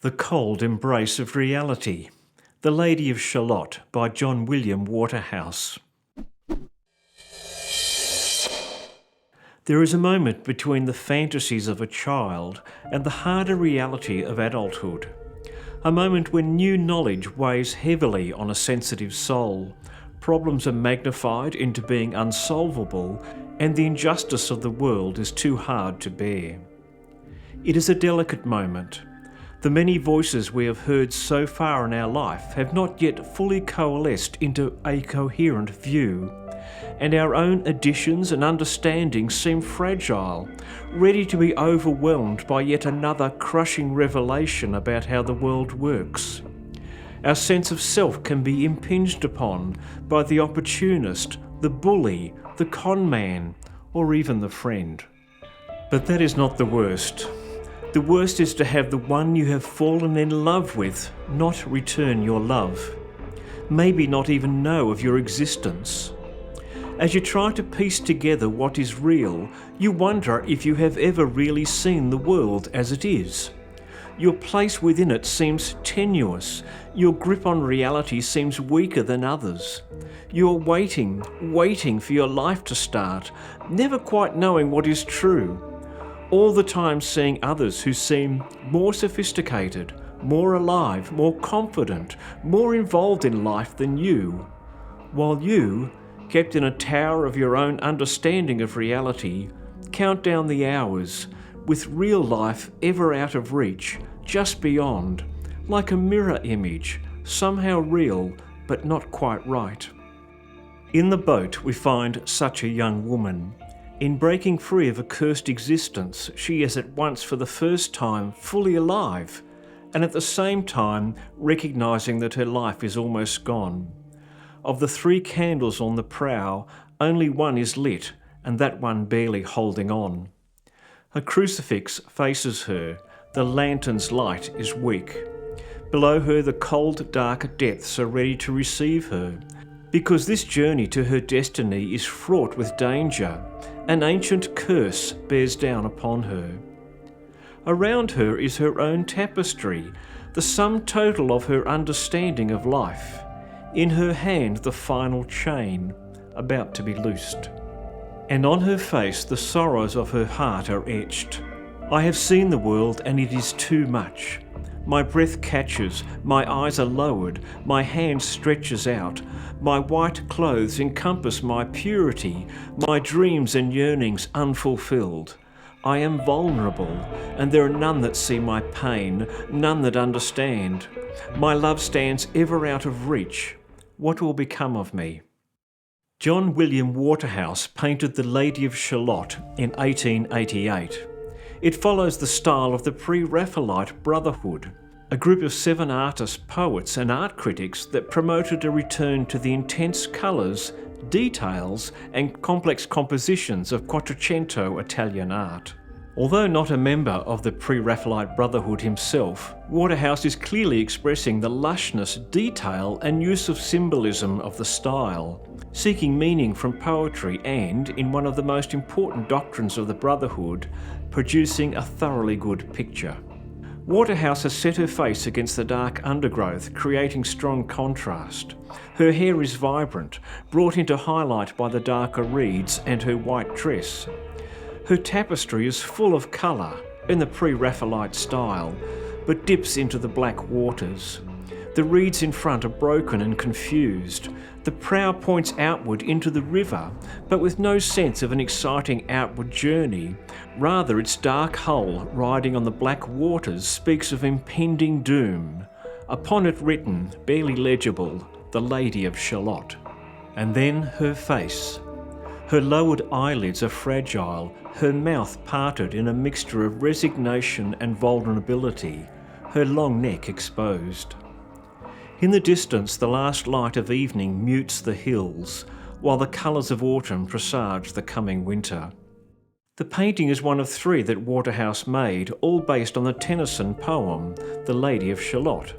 The Cold Embrace of Reality. The Lady of Shalott by John William Waterhouse. There is a moment between the fantasies of a child and the harder reality of adulthood. A moment when new knowledge weighs heavily on a sensitive soul, problems are magnified into being unsolvable, and the injustice of the world is too hard to bear. It is a delicate moment. The many voices we have heard so far in our life have not yet fully coalesced into a coherent view, and our own additions and understandings seem fragile, ready to be overwhelmed by yet another crushing revelation about how the world works. Our sense of self can be impinged upon by the opportunist, the bully, the con man, or even the friend. But that is not the worst. The worst is to have the one you have fallen in love with not return your love, maybe not even know of your existence. As you try to piece together what is real, you wonder if you have ever really seen the world as it is. Your place within it seems tenuous. Your grip on reality seems weaker than others. You are waiting for your life to start, never quite knowing what is true. All the time seeing others who seem more sophisticated, more alive, more confident, more involved in life than you, while you, kept in a tower of your own understanding of reality, count down the hours, with real life ever out of reach, just beyond, like a mirror image, somehow real but not quite right. In the boat we find such a young woman. In breaking free of a cursed existence, she is at once for the first time fully alive, and at the same time recognising that her life is almost gone. Of the 3 candles on the prow, only one is lit, and that one barely holding on. A crucifix faces her, the lantern's light is weak. Below her the cold, dark depths are ready to receive her, because this journey to her destiny is fraught with danger. An ancient curse bears down upon her. Around her is her own tapestry, the sum total of her understanding of life. In her hand the final chain, about to be loosed. And on her face the sorrows of her heart are etched. I have seen the world and it is too much. My breath catches, my eyes are lowered, my hand stretches out. My white clothes encompass my purity, my dreams and yearnings unfulfilled. I am vulnerable, and there are none that see my pain, none that understand. My love stands ever out of reach. What will become of me? John William Waterhouse painted The Lady of Shalott in 1888. It follows the style of the Pre-Raphaelite Brotherhood, a group of 7 artists, poets and art critics that promoted a return to the intense colours, details and complex compositions of Quattrocento Italian art. Although not a member of the Pre-Raphaelite Brotherhood himself, Waterhouse is clearly expressing the lushness, detail and use of symbolism of the style, seeking meaning from poetry and, in one of the most important doctrines of the Brotherhood, producing a thoroughly good picture. Waterhouse has set her face against the dark undergrowth, creating strong contrast. Her hair is vibrant, brought into highlight by the darker reeds and her white dress. Her tapestry is full of colour, in the Pre-Raphaelite style, but dips into the black waters. The reeds in front are broken and confused. The prow points outward into the river, but with no sense of an exciting outward journey. Rather, its dark hull riding on the black waters speaks of impending doom. Upon it written, barely legible, The Lady of Shalott. And then her face. Her lowered eyelids are fragile, her mouth parted in a mixture of resignation and vulnerability, her long neck exposed. In the distance, the last light of evening mutes the hills, while the colours of autumn presage the coming winter. The painting is one of 3 that Waterhouse made, all based on the Tennyson poem, The Lady of Shalott.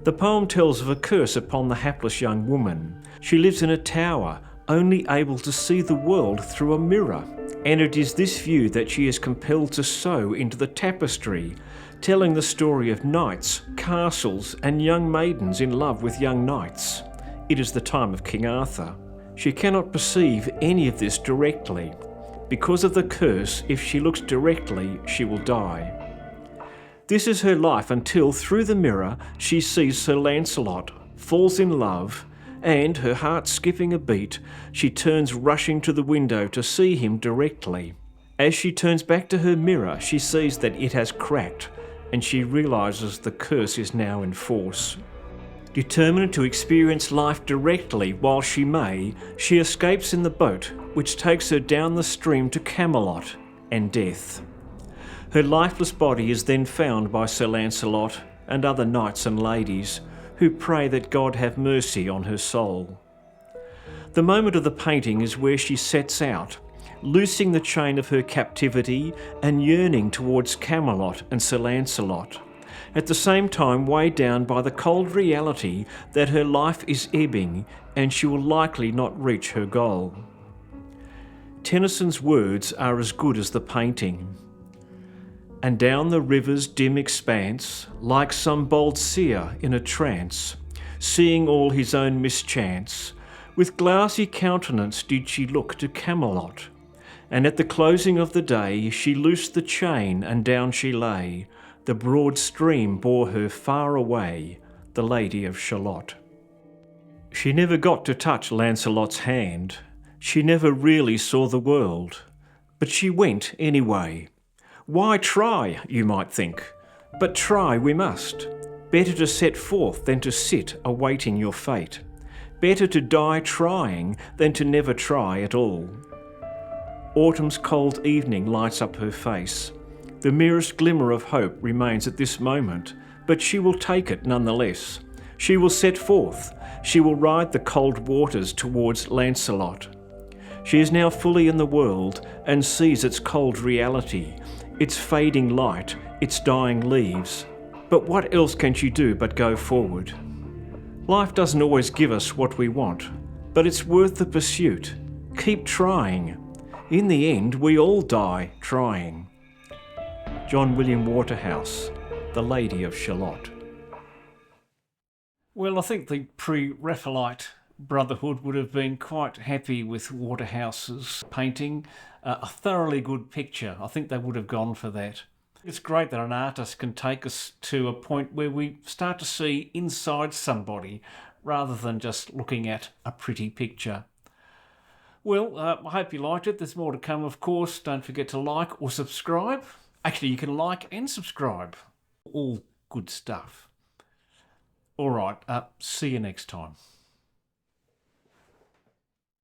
The poem tells of a curse upon the hapless young woman. She lives in a tower, only able to see the world through a mirror, and it is this view that she is compelled to sew into the tapestry, telling the story of knights, castles, and young maidens in love with young knights. It is the time of King Arthur. She cannot perceive any of this directly. Because of the curse, if she looks directly, she will die. This is her life until, through the mirror, she sees Sir Lancelot, falls in love, and, her heart skipping a beat, she turns rushing to the window to see him directly. As she turns back to her mirror, she sees that it has cracked, and she realises the curse is now in force. Determined to experience life directly while she may, she escapes in the boat, which takes her down the stream to Camelot and death. Her lifeless body is then found by Sir Lancelot and other knights and ladies, who pray that God have mercy on her soul. The moment of the painting is where she sets out, loosing the chain of her captivity and yearning towards Camelot and Sir Lancelot, at the same time weighed down by the cold reality that her life is ebbing and she will likely not reach her goal. Tennyson's words are as good as the painting. And down the river's dim expanse, like some bold seer in a trance, seeing all his own mischance, with glassy countenance did she look to Camelot, and at the closing of the day she loosed the chain and down she lay, the broad stream bore her far away, the Lady of Shalott. She never got to touch Lancelot's hand, she never really saw the world, but she went anyway. Why try, you might think, but try we must. Better to set forth than to sit awaiting your fate. Better to die trying than to never try at all. Autumn's cold evening lights up her face. The merest glimmer of hope remains at this moment, but she will take it nonetheless. She will set forth. She will ride the cold waters towards Lancelot. She is now fully in the world and sees its cold reality, its fading light, its dying leaves. But what else can she do but go forward? Life doesn't always give us what we want, but it's worth the pursuit. Keep trying. In the end, we all die trying. John William Waterhouse, The Lady of Shalott. Well, I think the pre-Raphaelite Brotherhood would have been quite happy with Waterhouse's painting. A thoroughly good picture. I think they would have gone for that. It's great that an artist can take us to a point where we start to see inside somebody rather than just looking at a pretty picture. Well, I hope you liked it. There's more to come, of course. Don't forget to like or subscribe. Actually, you can like and subscribe. All good stuff. All right, see you next time.